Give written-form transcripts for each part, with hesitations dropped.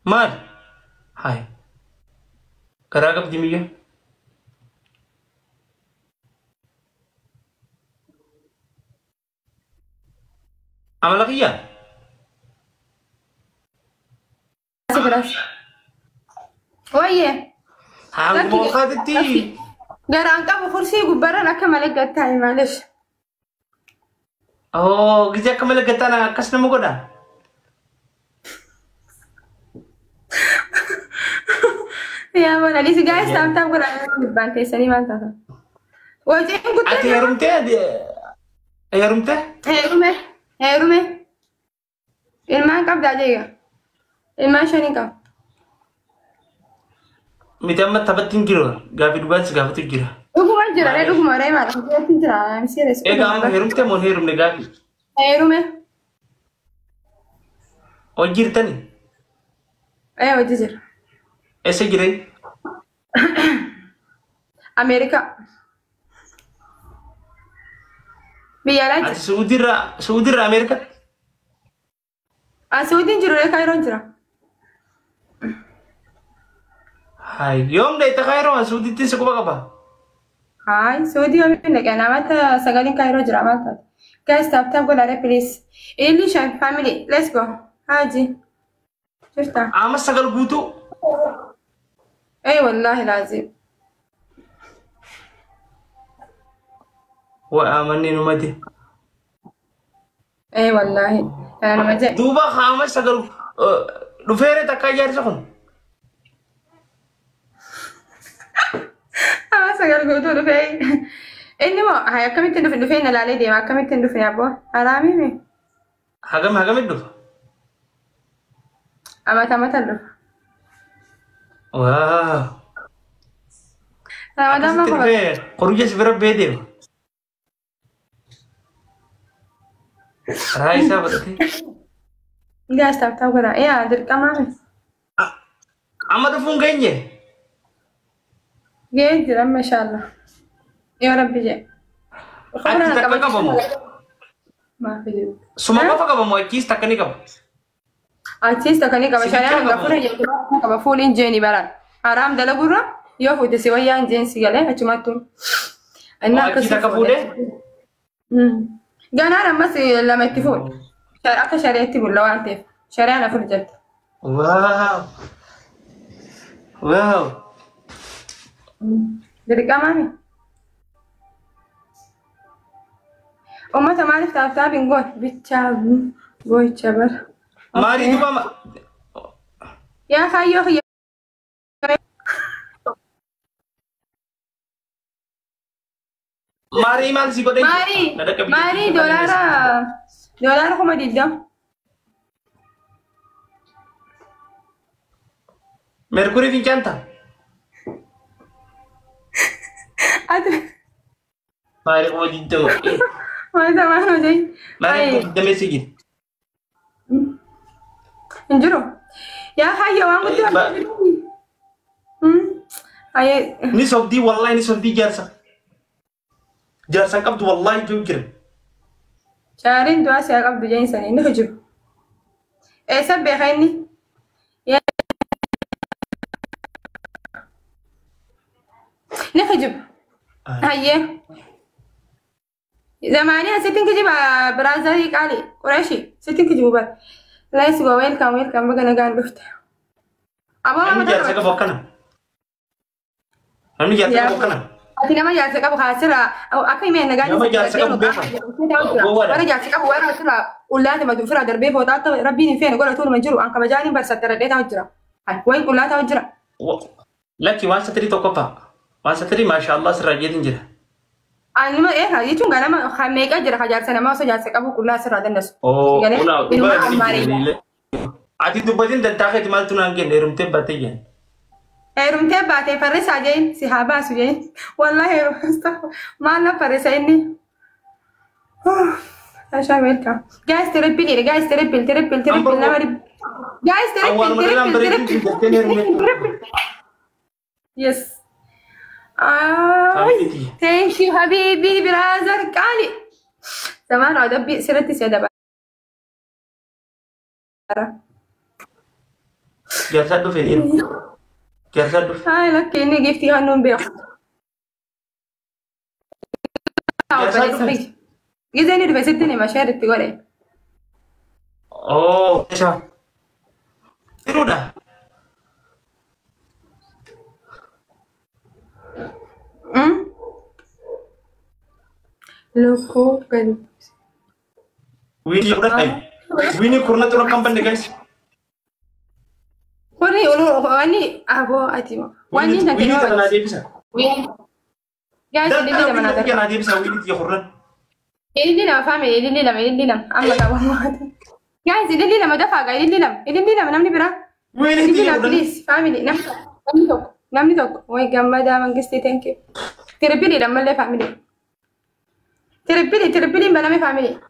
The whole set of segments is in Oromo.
مال هاي كراكب دي مية عملقية براس ويه هاي موخاتتي garaan qabu kursii gubbaarraan akka malee gattaa'i maalish. Oh gija kamala gatana kas nama goda Yaa mana lisi guys taam godhaa gubbaan teessanii maal taata? Wajjin guddaan ati herumte herumte heerume heerume ilmaan qabdaa jeega ilmaan shanii qaba. miti amma taphattiin jiru gaafi dhugaatti gaafatu jira Dhuguma jira nee dhuguma ree maadha hojjetti jira serious. egaa amma herumte moo herumne gaafi Heerume hojjirtani hojii jira. eessa jireen Ameerikaa biyya alaa ati jira. suudirra ameerika Asuutiin jiru ree kaayiroon jira. hai yoom dayta kaayiroo suuditti si quba qaba Hai, Saudi Arabia kan amata sagalin Cairo jira amata. Guys, tap go lare please. English and family, let's go. Haji. Shifta. ama sagal guutu Ay wallahi lazim. wa amanni numati Ay wallahi. Ana maje. duuba ama sagal dhufeere takka ijaarsa kun Ah, sagal go to fay. Inni mo hay kamitti ndu fay na lale de ma kamitti ndu fay abo. Arami me. hagamit dhufa Amata ndu. waaw Ramadan ma ko. qoruje si bira beedeema raayisa badate Guys, tap go la. Ya, dirqama me. amma dhufuun geenye Ge jira mashallah. Ya rabbi je. ati takka qabamu Ma fi. suma qofa qabamu achiis takka ni qaba Artista kan qaba shayaan gafura jedhu qaba fuulin jeeni baran haram dalagurra yoo fuute si wayyaan jeensi galee achumattu innaa achii takka fuudhee ganaan ammas lama itti fuudhe akka shareetti bulla waan ta'eef shareen afur jirti. waaw waaw Dirqamaami. Uummata maaliif taaftaaf hin goon bichaa gocha bara. maali duba Yaa kaayyoo kiyya. maari maal si godhe Maari doolaara kuma diddam. merkurii fincaanta Ati maari kuma diddama maata maan hojii. maari kuma diddamee si jira Injiro. Ya kaayyoo waan guddaa. Aye. ni sobdii wallahi ni sobdii jaarsan qabdu wallahi jiru jira Shaarin du'a siyaa qabdu jeensan inni hijiru. Eessa beeka inni? Ni hijibu. Hayyee. Zamaanii sittin kijiba biraazarii qaali Qurayshi sittin kijibu bar. Let's go welcome baga nagaan dhufte. Aboo namni jaarsa qabu akkana namni jaarsa qabu akkana ati nama jaarsa qabu kaasira akka himee nagaan nama jaarsa qabu beeka warra jaarsa qabu warra sira qullaati madu fira darbee footaa akka rabbiin hin feene godhatuun ma jiru an kabajaaniin barsatte radhee taa'u jira. Wayin qullaa taa'u jira. lakki waan satirii tokkoffaa waan satirii maasha Allah sirraa jeetin jira Anima jechuun ganama meeqa jira ka jaarsa namaa osoo jaarsa qabu qullaa sirraa dandasu. ati dubbatiin dantaa keeti maaltu naan kenne heerumtee baatee jeen Heerumtee baatee farrisaa jeen si haa baasu jeen wallahi heerumsta maal na farrisa inni. Asha welcome. Guys triple guys triple nama di. Guys triple. Yes. Thank you habibi brother kali. Zaman ada bi sirati saya dapat. جالسة فين جالسة هاي لك إني جفتي هنون بيخ أو بلي جالسة فين صغير جزء إني بسيبتني مشاهد تقولي oh siya pero dah لوكو قلب Winnie udah time Winnie kurna tuh rekam pandai guys وري واني أبو أتيما واني Winnie نتكلم tak kena بس dia bisa وين جالس dan اللي ada لما Winnie tak نادر kena dia bisa Winnie tiga kurna اللي لما فاهم اللي لما أما كابو جالس اللي لما دفع اللي لما نمني برا Winnie اللي tiga لما kurna بليز فاميلي نمني توك وي جمدا من قصتي تانكي تربيلي لما اللي فاميلي تربيلي بنامي فاميلي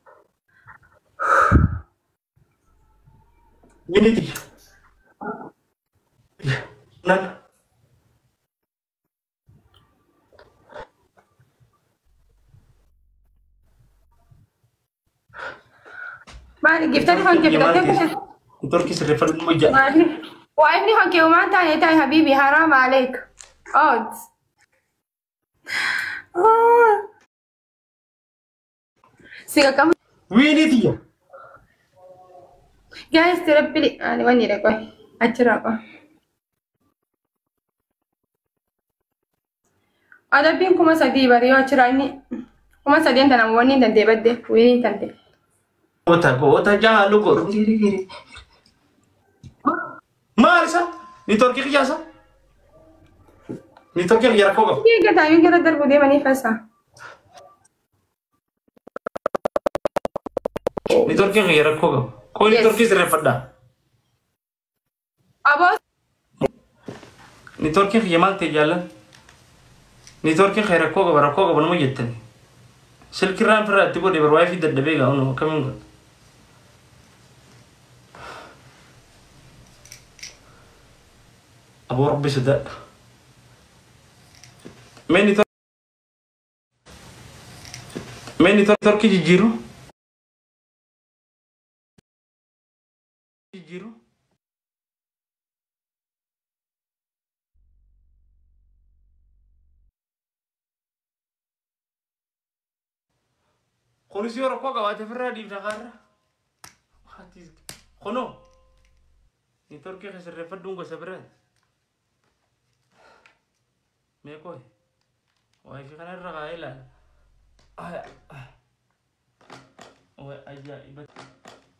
Winnie tiga nan ما جفتني هون جفتني Turki refer mo dyan وابني هون وما تاني تاني حبيبي حرام عليك اقعد سيجا كم Winnie tiga جايز تربلي أنا واني لك وي أتشرب أدبين كما سدي بريو أتشراني كما سدي أنت نموني أنت بدي وين أنت kota jalu kok giri giri Marisa ni Turki kijasa ni Turki ya kok كي كده يمكن كده دربو دي ماني فاسا ni Turki ya kok ni Yes. Turki refer dah أبو ni Turki ya mal te jalan ni Turki khaira kok bara ban mo jettani silkiran fara tibo de bar wifi da bega ono kamin ابو ربي صدق ماني تركي جيجيرو جيجيرو خوني سيورا كوكا واتفرا دي بنغارة خونو ni Turki خسر رفدونغو سبرات ميكوي واي في خنا الرغايلة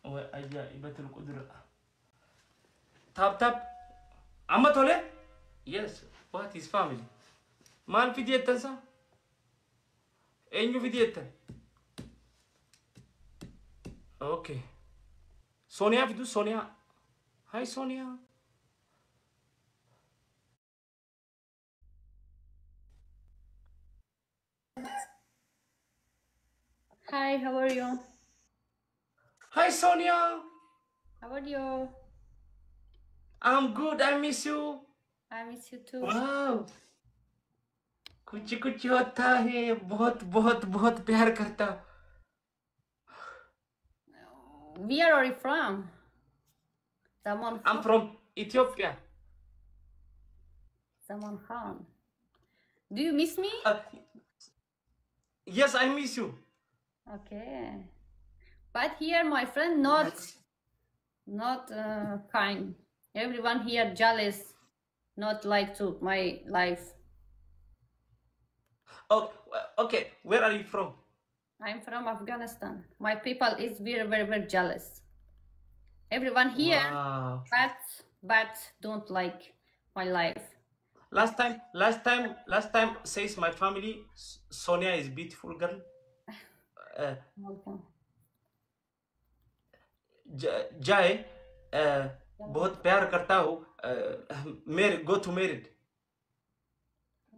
وأجائبة القدرة تاب أما تولي yes what is family مان في ديتن سا أينو في ديتن أوكي سونيا في دو سونيا هاي سونيا Hi, how are you? هاي سونيا How are you? I'm good I miss you I miss you too. वाव कुछ होता है बहुत बहुत बहुत प्यार करता Where are you from? Zaman I'm from Ethiopia Zaman Khan. Do you miss me? yes I miss you Okay. But here, my friend, not kind. Everyone here jealous, not like to my life. oh okay where are you from I'm from Afghanistan. My people is very, very, very jealous. Everyone here, wow. but don't like my life. Last time says my family Sonia is beautiful girl Welcome. जाए बहुत प्यार करता हूँ मेरे go to married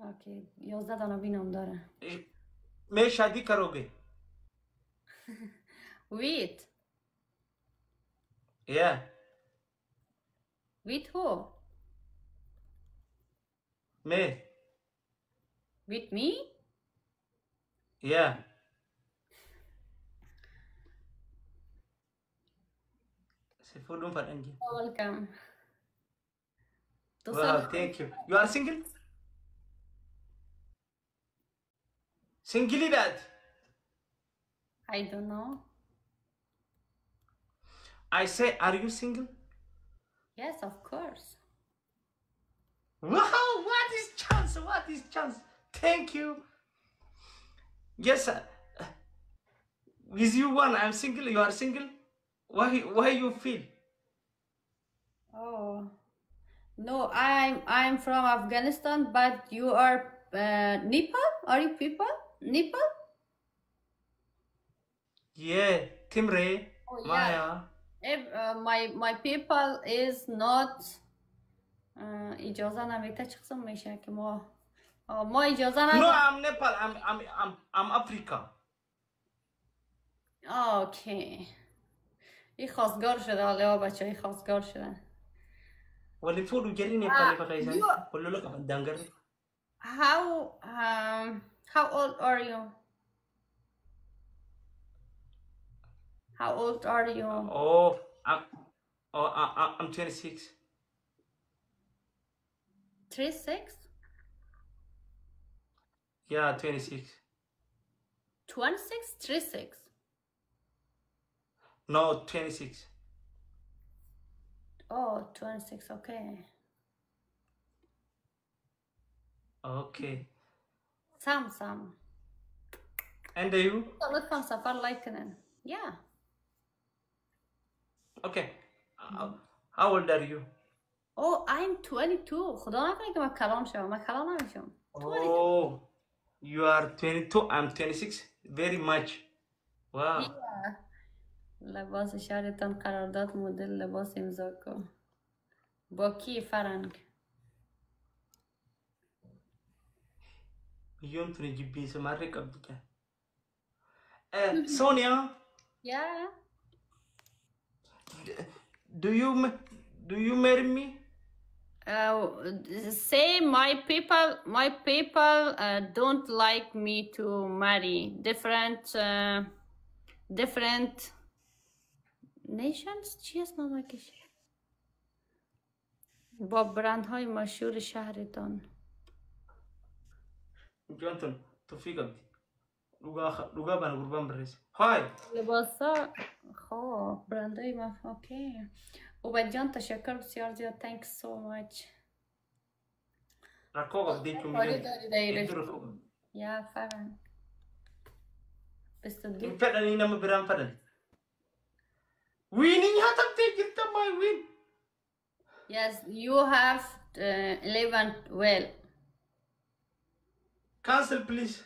Okay. 11 تا نبینم داره. मैं शादी करोगे With yeah with who? मैं With me? yeah سيفودون فدنجي Welcome. Wow, thank you. You are single? Single dad? I don't know. I say, are you single? Yes, of course. Wow, what is chance? What is chance? Thank you. Yes, with you one, I'm single, you are single. Why you feel? Oh. No, I'm from Afghanistan, but you are Nepal? Are you people? Nepal? Yeah, Timre, Oh yeah. Maya. My people is not اجازه نمیده چه قسم میشه که ما اجازه No, نداریم. I'm Nepal. I'm Africa. اوکی. این خواستگار شده حالا بچه های خواستگار شدن. ولی فولو جري Nepal بقى قول له لك دانجر. How old are you? How old are you? Oh, I'm 26. 36? Yeah, 26. 26? 36. No, 26. Oh, 26, okay. Okay. Sam. And you? لطفا سفر لايكنن. Yeah. Okay. How old are you? Oh, I'm 22. خدا نکنه که من کلان شم. من کلان نمیشم. Oh, you are 22. I'm 26. Very much. Wow. Yeah. لباس شهرتان قرارداد مدل لباس امضا کن. با کی فرنگ؟ يوم تنجيب بي سمارك أبدك. Sonia, Yeah. do you marry me? Say my people don't like me to marry different nations. چی اسم مگش؟ با برندهای مشهور شهرتان. جانتون توفيق أبدي. لوجا بنا قربان بريس. هاي. لباسا خب برندهای اوکی. عبید جان تشکر بسیار زیاد. Thanks so much. ركوغ بديكم کاری داری دایرش. ركوغ. یا فرنگ. بستدی. فعلا هنا ما برام فعلا. ويني هذا بتيجي أنت ما وين. Yes, you have 11 well. Cancel please.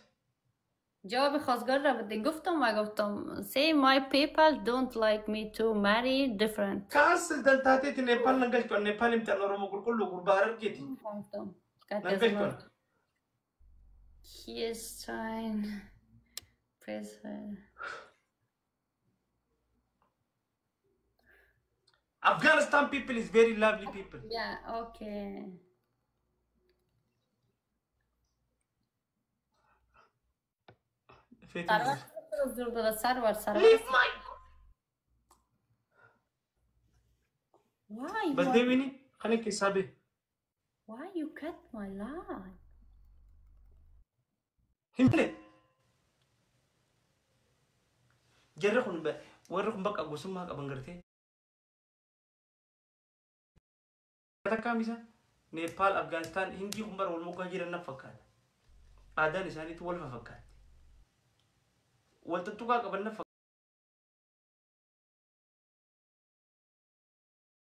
جواب خواستگار را بده. گفتم say my people don't like me to marry different. Cancel dan tadi di Nepal nanggal tuan Nepal imta noromo kullo gurbarar gitu. گفتم Nanggal tuan. he is trying press her. Afghanistan people is very lovely people. Yeah, okay. سرور Leave my. Why? بس ده ويني خليك حسابي. Why you cut my line? Himple. Jarrahun ba warahun bak aku semua abang ngerti. Kata kami sa Nepal, Afghanistan, hindi kumbar wal mukajiran na fakat. Ada ni sana itu wal fakat. Wal tentu ka ban na